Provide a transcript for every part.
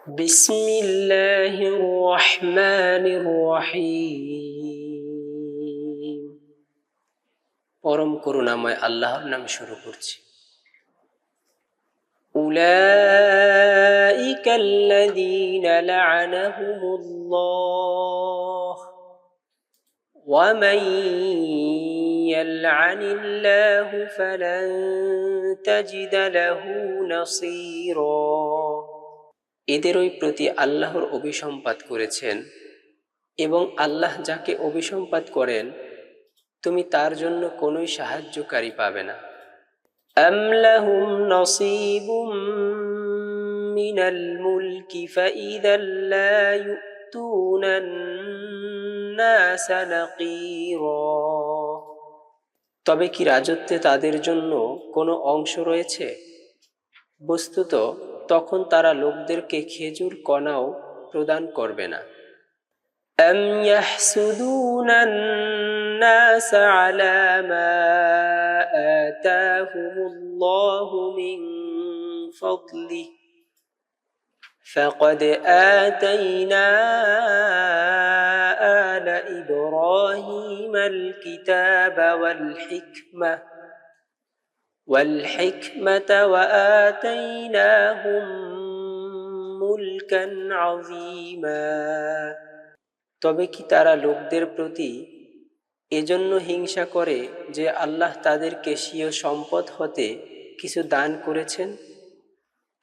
بسم الله الرحمن الرحيم পরম করুণাময় আল্লাহর নামে শুরু করছি। أولئك الذين لعنهم الله ومن يلعن الله فلن تجد له نصيرا। এদেরই প্রতি আল্লাহর অভিসম্পাত করেছেন এবং আল্লাহ যাকে অভিসম্পাত করেন তুমি তার জন্য কোনোই সাহায্যকারী পাবে না। আম লাহুম নসীবুম মিনাল মুলকি ফাইযাল লা ইউতুনান নাসা নাকীরা। তবে কি রাজত্বে তাদের জন্য কোনো অংশ রয়েছে? বস্তুত তখন তারা লোকদেরকে খেজুর কণাও প্রদান করবে না। আম ইয়াহসুদুনান নাস আলা মা আতাহুমুল্লাহু মিন ফাদলিহি ফাকাদ আতাইনা আলা ইব্রাহিমাল কিতাবা والحكمة وآتيناهم ملكا عظيما। তবে কি তারা লোকদের প্রতি এজন্য হিংসা করে যে আল্লাহ তাদেরকে স্বীয় সম্পদ হতে কিছু দান করেছেন?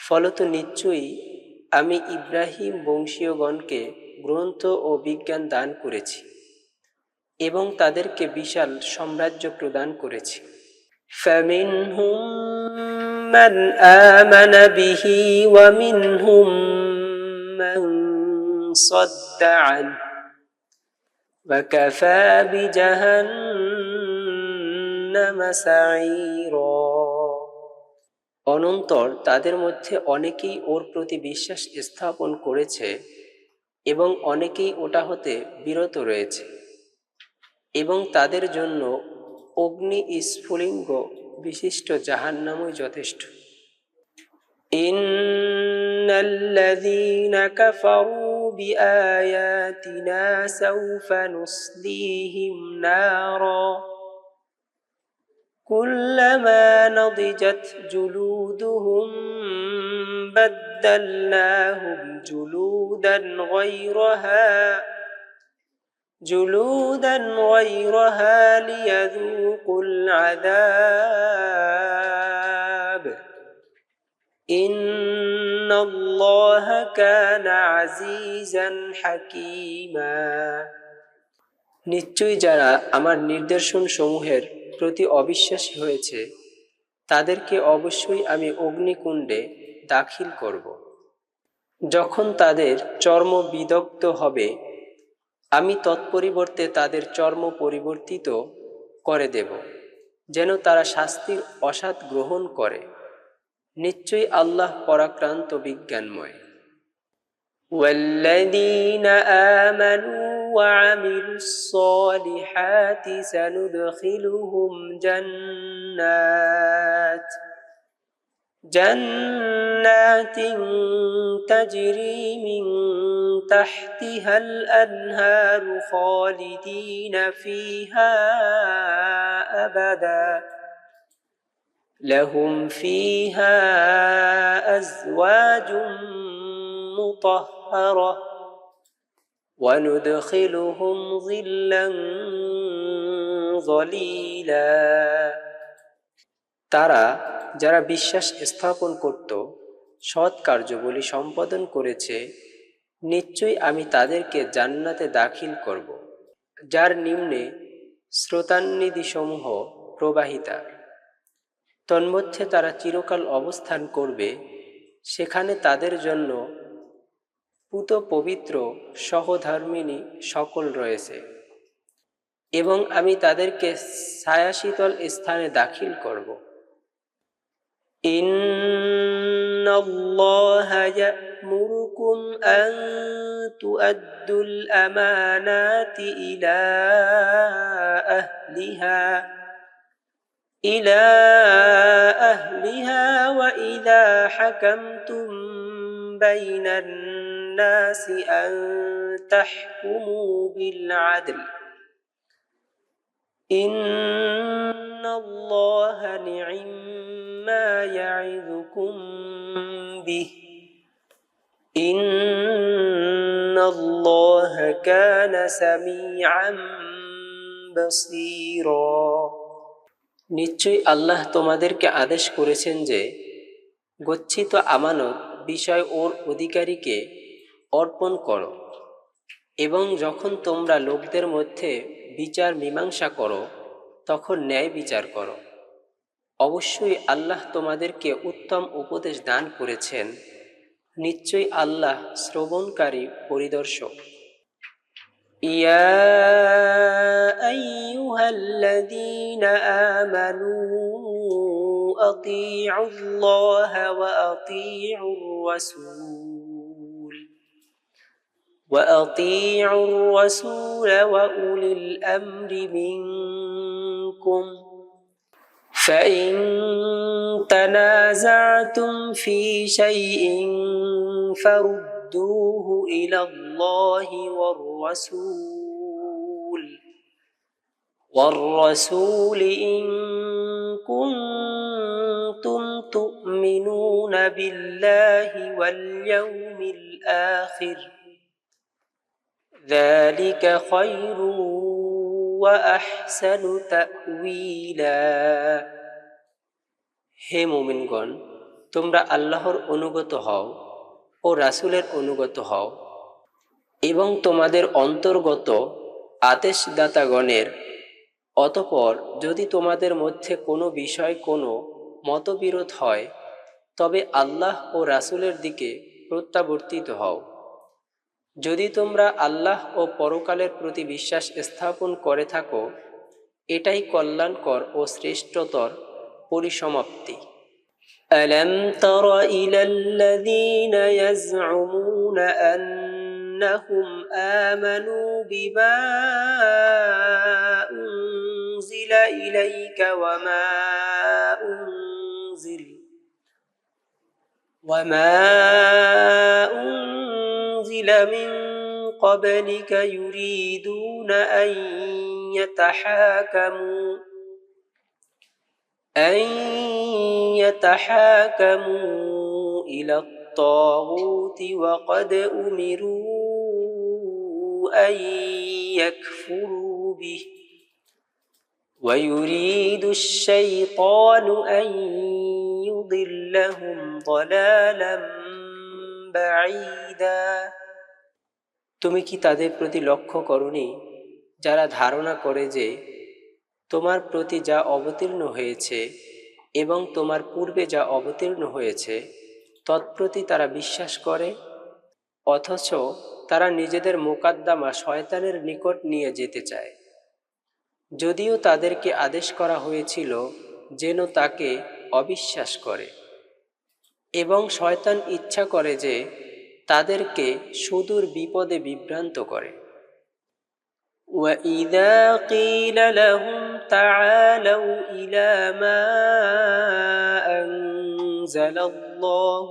ফলত নিশ্চয়ই আমি ইব্রাহিম বংশীয়গণকে গ্রন্থ ও বিজ্ঞান দান করেছি এবং তাদেরকে বিশাল সাম্রাজ্য প্রদান করেছি। فمنهم من آمن به ومنهم من صد عنه وكفى بجهنم سعيرا। অনন্তর তাদের মধ্যে অনেকেই ওর প্রতি বিশ্বাস স্থাপন করেছে এবং অনেকেই ওটা হতে বিরত রয়েছে এবং তাদের জন্য অগ্নি স্ফুলিঙ্গ বিশিষ্ট জাহান্নামই যথেষ্ট। ইন্নাল্লাযীনা কাফারু বিআয়াতিনা সাওফা নুসলিহিম নারা কুল্লামা নাদিজাত জুলুদুহুম বাদদালনাহুম جلودا غيرها ليذوقوا العذاب إن الله كان عزيزا حكيما। নিশ্চয়ই যারা আমার নির্দেশন সমূহের প্রতি অবিশ্বাসী হয়েছে তাদেরকে অবশ্যই আমি অগ্নিকুণ্ডে দাখিল করব। যখন তাদের চর্ম বিদগ্ধ হবে আমি তৎপরিবর্তে তাদের চর্ম পরিবর্তিত করে দেব যেন তারা শাস্তির অসাদ গ্রহণ করে। নিশ্চয়ই আল্লাহ পরাক্রান্ত বিজ্ঞানময়। ওয়াল্লাযীনা আমানু ওয়া আমিলুস সালিহাতি সানুদখিলুহুম جنات تجري من تحتها الأنهار خالدين فيها أبدا لهم فيها أزواج مطهرة وندخلهم ظلا ظليلا। তারা যারা বিশ্বাস স্থাপন করত সৎ কার্যবলী সম্পাদন করেছে নিশ্চয়ই আমি তাদেরকে জান্নাতে দাখিল করব যার নিম্নে স্রোতান্নিধিসমূহ প্রবাহিতা। তন্মধ্যে তারা চিরকাল অবস্থান করবে সেখানে তাদের জন্য পুত পবিত্র সহধর্মিণী সকল রয়েছে এবং আমি তাদেরকে ছায়াশীতল স্থানে দাখিল করব। ইন্নাল্লাহা ইয়া'মুরুকুম আন তু'আদ্দুল আমানাতি ইলা আহলিহা ওয়া ইযা হাকামতুম বাইনান الناس أن تحكموا بالعدل إن الله نعم ما يعظكم به إن الله كان سميعا بصيرا নিশ্চয়ই আল্লাহ তোমাদেরকে আদেশ করেছেন যে গচ্ছিত আমানত বিষয় ওর অধিকারীকে অর্পণ করো এবং যখন তোমরা লোকদের মধ্যে বিচার মীমাংসা করো তখন ন্যায় বিচার করো অবশ্যই আল্লাহ তোমাদেরকে উত্তম উপদেশ দান করেছেন নিশ্চয়ই আল্লাহ শ্রবণকারী পরিদর্শক ইয়া আইয়ুহাল্লাযীনা আমানু আতিউল্লাহা ওয়া আতিউর রাসূল وأطيعوا الرسول وأولي الأمر منكم فإن تنازعتم في شيء فردوه إلى الله والرسول إن كنتم تؤمنون بالله واليوم الآخر ذلك خير وأحسن تأويلا হে মুমিনগণ তোমরা আল্লাহর অনুগত হও ও রাসূলের অনুগত হও এবং তোমাদের অন্তর্গত আদেশদাতাগণের অতঃপর যদি তোমাদের মধ্যে কোনো বিষয় কোনো মতবিরোধ হয় তবে আল্লাহ ও রাসূলের দিকে প্রত্যাবর্তিত হও যদি তোমরা আল্লাহ ও পরকালের প্রতি বিশ্বাস স্থাপন করে থাকো এটাই কল্যাণকর ও শ্রেষ্ঠতর পরিসমাপ্তি ألم تر إلى الذين يزعمون أنهم آمنوا بما أنزل إليك وما أنزل من قبلك يريدون أن يتحاكموا إلى الطاغوت وقد أمروا أن يكفروا به ويريد الشيطان أن يضلهم ضلالا بعيدا তুমি কি তাদের প্রতি লক্ষ্য করনি যারা ধারণা করে যে তোমার প্রতি যা অবতীর্ণ হয়েছে এবং তোমার পূর্বে যা অবতীর্ণ হয়েছে তৎপ্রতি তারা বিশ্বাস করে অথচ তারা নিজেদের মোকদ্দমা শয়তানের নিকট নিয়ে যেতে চায় যদিও তাদেরকে আদেশ করা হয়েছিল যেন তাকে অবিশ্বাস করে এবং শয়তান ইচ্ছা করে যে তাদেরকে সুদূর বিপদে বিভ্রান্ত করে وَإِذَا قِيلَ لَهُمْ تَعَالَوْا إِلَى مَا أَنزَلَ اللَّهُ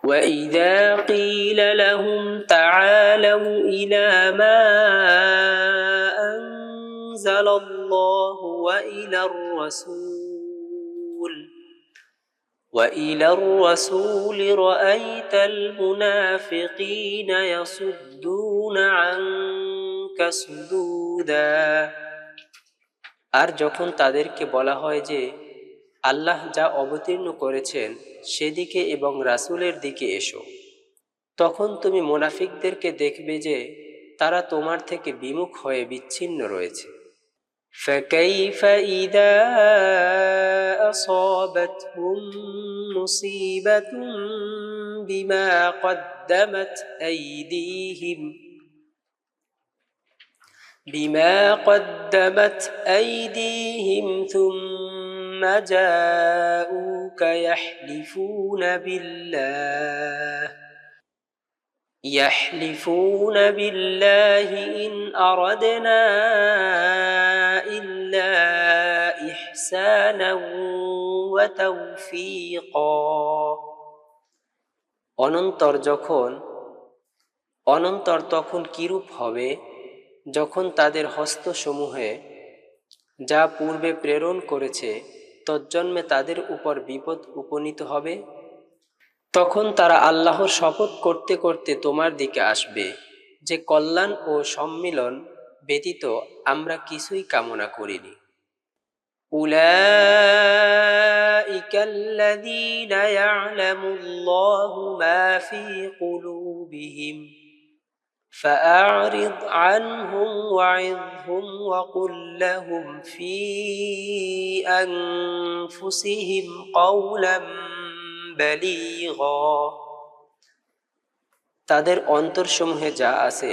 وَإِذَا قِيلَ لَهُمْ تَعَالَوْا إِلَى مَا أَنزَلَ اللَّهُ وإلى الرسول رأيت المنافقين يصدون عنك صدودا আর যখন তাদেরকে বলা হয় যে আল্লাহ যা অবতীর্ণ করেছেন সেদিকে এবং রাসূলের দিকে এসো তখন তুমি মুনাফিকদেরকে দেখবে যে তারা তোমার থেকে বিমুখ হয়ে বিচ্ছিন্ন রয়েছে فكيف إذا أصابتهم مصيبة بما قدمت أيديهم ثم جاءوك يحلفون بالله إن أردنا إلا إحسانا وتوفيقا অনন্তর তখন কিরূপ হবে, যখন তাদের হস্তসমূহে যা পূর্বে প্রেরণ করেছে তজ্জন্মে তাদের উপর বিপদ উপনীত হবে। তখন তারা আল্লাহর শপথ করতে করতে তোমার দিকে আসবে যে কল্যাণ ও সম্মিলন ব্যতীত আমরা কিছুই কামনা করিনি। উলাইকাল্লাযীনা ইয়া'লামুল্লাহু মা ফী কুলূবিহিম فأعرض عنهم وعظهم وقل لهم في أنفسهم قولا بليغا। তাদের অন্তরসমূহে যা আছে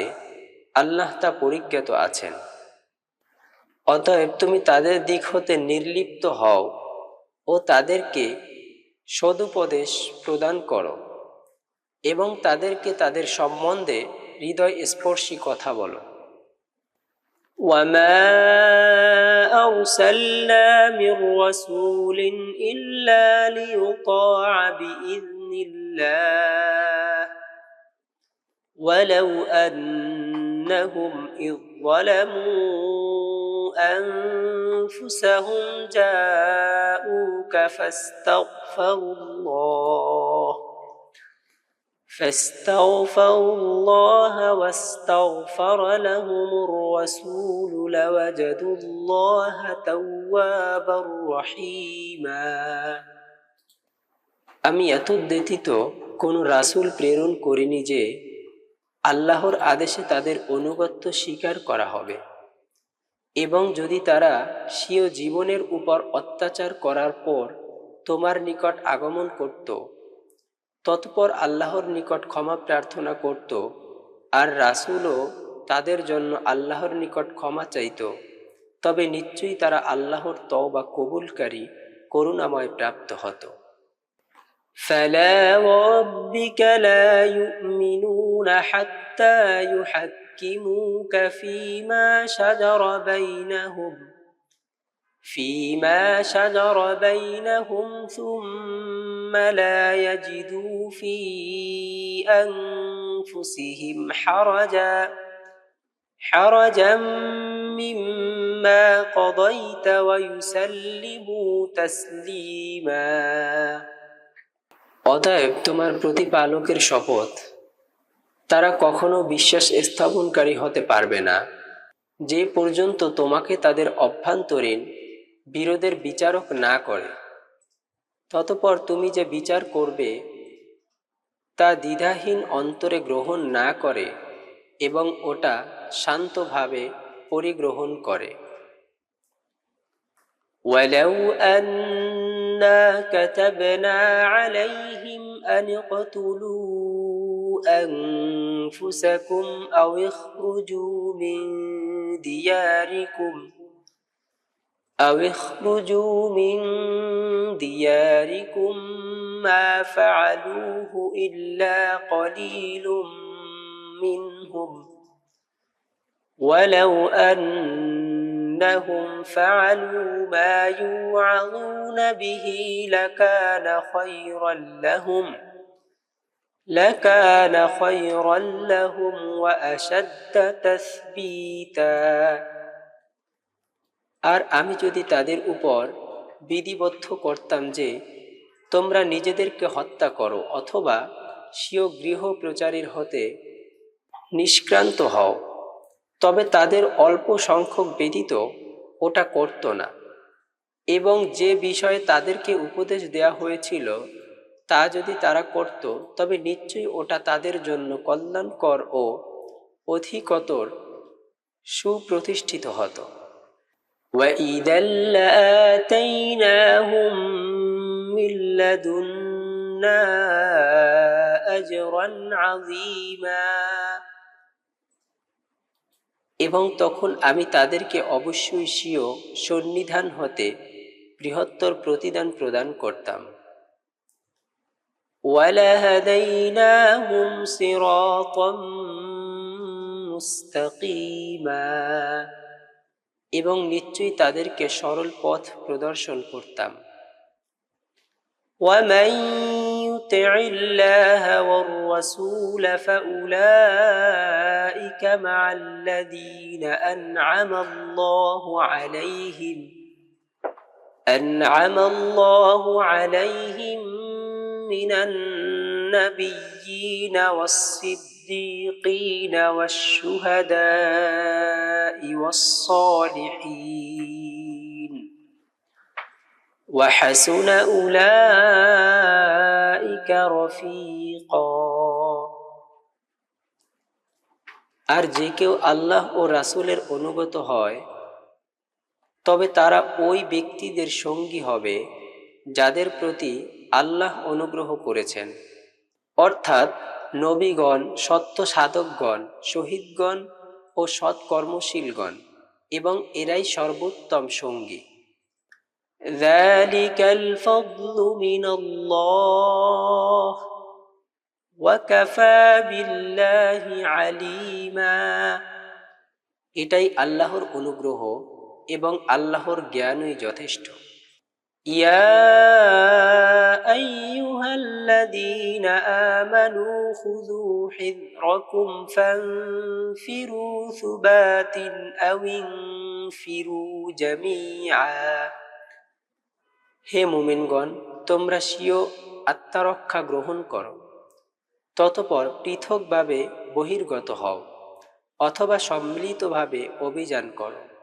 আল্লাহ তা পরিজ্ঞাত আছেন। অতএব তুমি তাদের দিক হতে নির্লিপ্ত হও ও তাদেরকে সদুপদেশ প্রদান করো এবং তাদেরকে তাদের সম্বন্ধে হৃদয় স্পর্শী কথা বলো। ওয়ামা আরসালনা মির রাসূলিন ইল্লা লিইউতাআ বিইذনিল্লাহ ওয়ালাউ আন্নাহুম ইয যালামু আনফুসাহুম জাউকা فاستغفروا الله واستغفر لهم الرسول لوجدوا الله توابا رحيما। আমি এতদ্ব্যতীত কোন রাসূল প্রেরণ করিনি যে আল্লাহর আদেশে তাদের অনুগত্য স্বীকার করা হবে, এবং যদি তারা স্বীয় জীবনের উপর অত্যাচার করার পর তোমার নিকট আগমন করত, তৎপর আল্লাহর নিকট ক্ষমা প্রার্থনা করত, আর রাসূলও তাদের জন্য আল্লাহর নিকট ক্ষমা চাইত, তবে নিশ্চয়ই তারা আল্লাহর তওবা কবুলকারী করুণাময় প্রাপ্ত হতো। فلا وربك لا يؤمنون حتى يحكموك فيما شجر بينهم ثم لا يجدوا في أنفسهم حرجا مما قضيت ويسلموا تسليما। অতএব তোমার প্রতিপালকের শপথ, তারা কখনো বিশ্বাস স্থাপনকারী হতে পারবে না যে পর্যন্ত তোমাকে তাদের অভ্যন্তরীণ বিরোধের বিচারক না করে। ততপর তুমি যে বিচার করবে তা দ্বিধাহীন অন্তরে গ্রহণ না করে এবং ওটা শান্তভাবে পরিগ্রহণ করে। ওয়ালাউ আন্না কাতাবনা আলাইহিম আন ইকতুলু আনফুসাকুম আও ইখরুজু মিন দিয়ারিকুম মা ফাআলুহু ইল্লা কলিলুম মিনহুম ওয়ালাউ আন্নাহুম ফাআলু মা ইউআযুনা বিহি লাকানা খায়রান লাহুম ওয়া আশাদ্দা তাসবীতা। আর আমি যদি তাদের উপর বিধিবদ্ধ করতাম যে তোমরা নিজেদেরকে হত্যা করো অথবা স্বীয় গৃহ প্রচারীর হতে নিষ্ক্রান্ত হও, তবে তাদের অল্প সংখ্যক ব্যতীত ওটা করত না, এবং যে বিষয়ে তাদেরকে উপদেশ দেয়া হয়েছিল তা যদি তারা করত, তবে নিশ্চয়ই ওটা তাদের জন্য কল্যাণকর ও অধিকতর সুপ্রতিষ্ঠিত হতো। وَإِذًا لَّآتَيْنَاهُم مِّن لَّدُنَّا أَجْرًا عَظِيمًا। এবং তখন আমি তাদেরকে অবশ্যই স্বীয় সন্নিধান হতে বৃহত্তর প্রতিদান প্রদান করতাম। وَلَهَدَيْنَاهُمْ صِرَاطًا مُّسْتَقِيمًا। এবং নিশ্চয়ই তাদেরকে সরল পথ প্রদর্শন করতাম। وَمَن يُطِعِ يطع الله والرسول فأولئك مع الذين أنعم الله عليهم من النبيين والصديقين والشهداء والصالحين وحسن أولئك رفيقا। আর যে কেউ আল্লাহ ও রাসূলের অনুগত হয় তবে তারা ওই ব্যক্তিদের সঙ্গী হবে যাদের প্রতি আল্লাহ অনুগ্রহ করেছেন, অর্থাৎ নবীগণ, সত্য সাধকগণ, শহীদগণ ও সৎকর্মশীলগণ, এবং এরাই সর্বোত্তম সঙ্গী। যালিকাল ফাদলু মিনাল্লাহ ওয়া কাফা বিল্লাহি আলিমা। এটাই আল্লাহর অনুগ্রহ এবং আল্লাহর জ্ঞানই যথেষ্ট। ইয়া আইয়ুহাল্লাযীনা আমানু খুযু হিযরাকুম ফানফিরু সুবাতিন আও ইনফিরু জামিআ। হে মুমিনগণ, তোমরা স্বীয় আত্মরক্ষা গ্রহণ করো, ততপর পৃথকভাবে বহির্গত হও অথবা সম্মিলিতভাবে অভিযান করো।